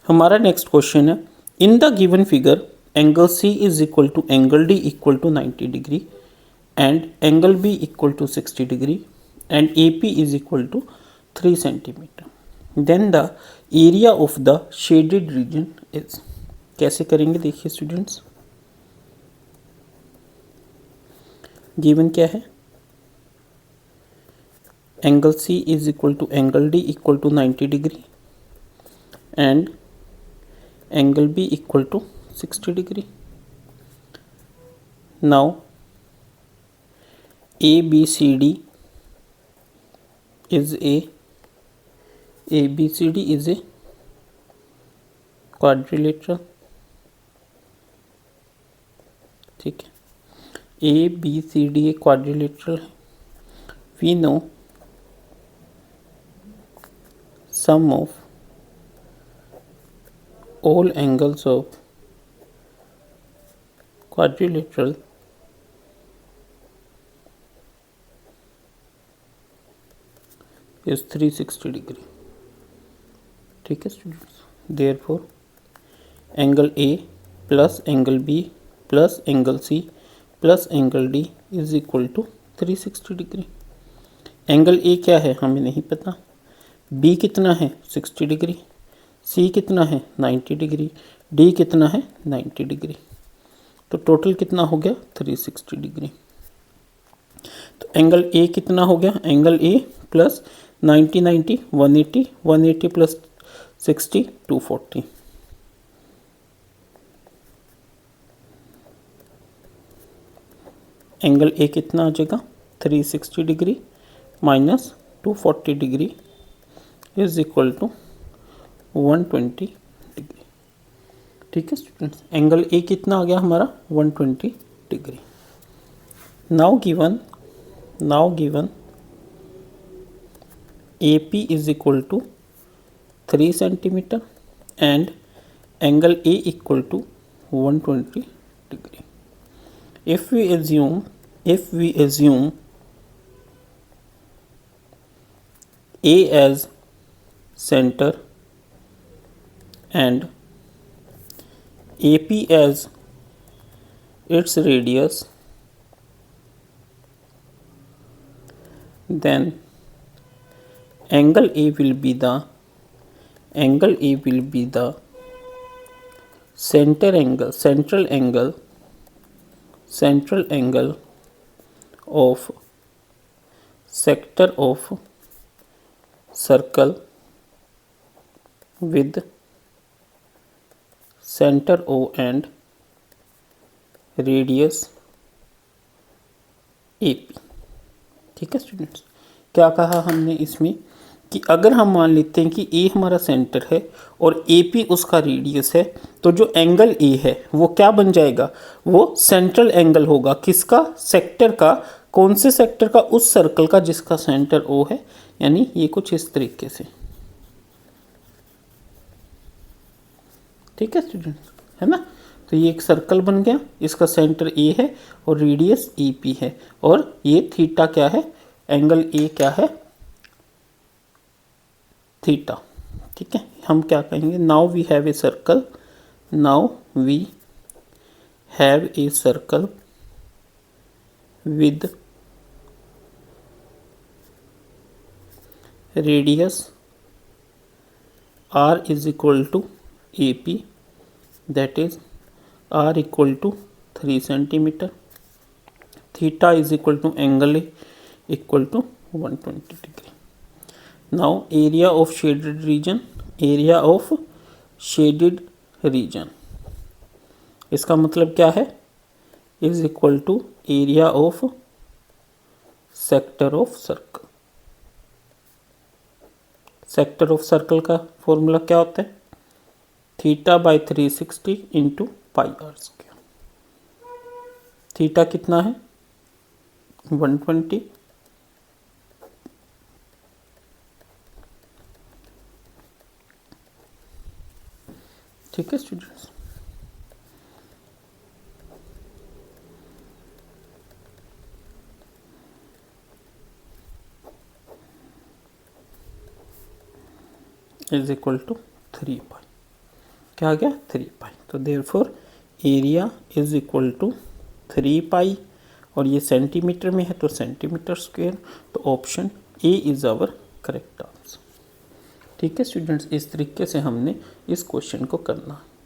हमारा next question है, in the given figure angle C is equal to angle D equal to 90 degree and angle B equal to 60 degree and A P is equal to 3 centimetre, then the area of the shaded region is. कैसे करेंगे देखिए students, given क्या है, angle C is equal to angle D equal to 90 degree and angle B equal to 60 degree. Now ABCD is a quadrilateral, ठीक है, ABCD एक quadrilateral है. We know sum of all angles of quadrilateral is 360 degree. ठीक है students, therefore angle A plus angle B plus angle C plus angle D is equal to 360 degree. Angle A क्या है हमें नहीं पता, B कितना है 60 डिग्री, C कितना है 90 डिग्री, D कितना है 90 डिग्री, तो टोटल कितना हो गया 360 डिग्री. तो एंगल A कितना हो गया, angle A plus 90 90 180 180 plus 60 240. Angle A कितना आ जाएगा 360 डिग्री minus 240 degree is equal to 120 degree. ठीक है स्टूडेंट्स, एंगल ए कितना आ गया हमारा 120 degree. Now given A P is equal to 3 centimetre and angle A equal to 120 degree. if we assume A as center and AP as its radius, then angle A will be the central angle of sector of circle with center O and radius AP. ठीक है students, क्या कहा हमने इसमें कि अगर हम मान लेते हैं कि A हमारा सेंटर है और AP उसका रेडियस है, तो जो एंगल A है वो क्या बन जाएगा, वो सेंट्रल एंगल होगा. किसका, सेक्टर का. कौन से सेक्टर का, उस सर्कल का जिसका सेंटर O है. यानी ये कुछ इस तरीके से. ठीक है स्टूडेंट्स, है ना. तो ये एक सर्कल बन गया, इसका सेंटर A है और रेडियस AP है, और ये थीटा क्या है, एंगल A क्या है, थीटा. ठीक है, हम क्या कहेंगे, now we have a circle with radius R is equal to AP, that is R equal to 3 centimeter, theta is equal to angle A equal to 120 degree. Now area of shaded region, इसका मतलब क्या है, is equal to area of sector of circle. Sector of circle का formula क्या होता है, theta by 360 into pi R square. Theta कितना है 120, ठीक है students. Is equal to 3 pi. क्या आ गया 3 पाई। तो therefore area is equal to 3 pi, और ये सेंटीमीटर में है तो सेंटीमीटर स्क्वायर। तो option A is our correct answer. ठीक है स्टूडेंट्स, इस तरीके से हमने इस क्वेश्चन को करना है।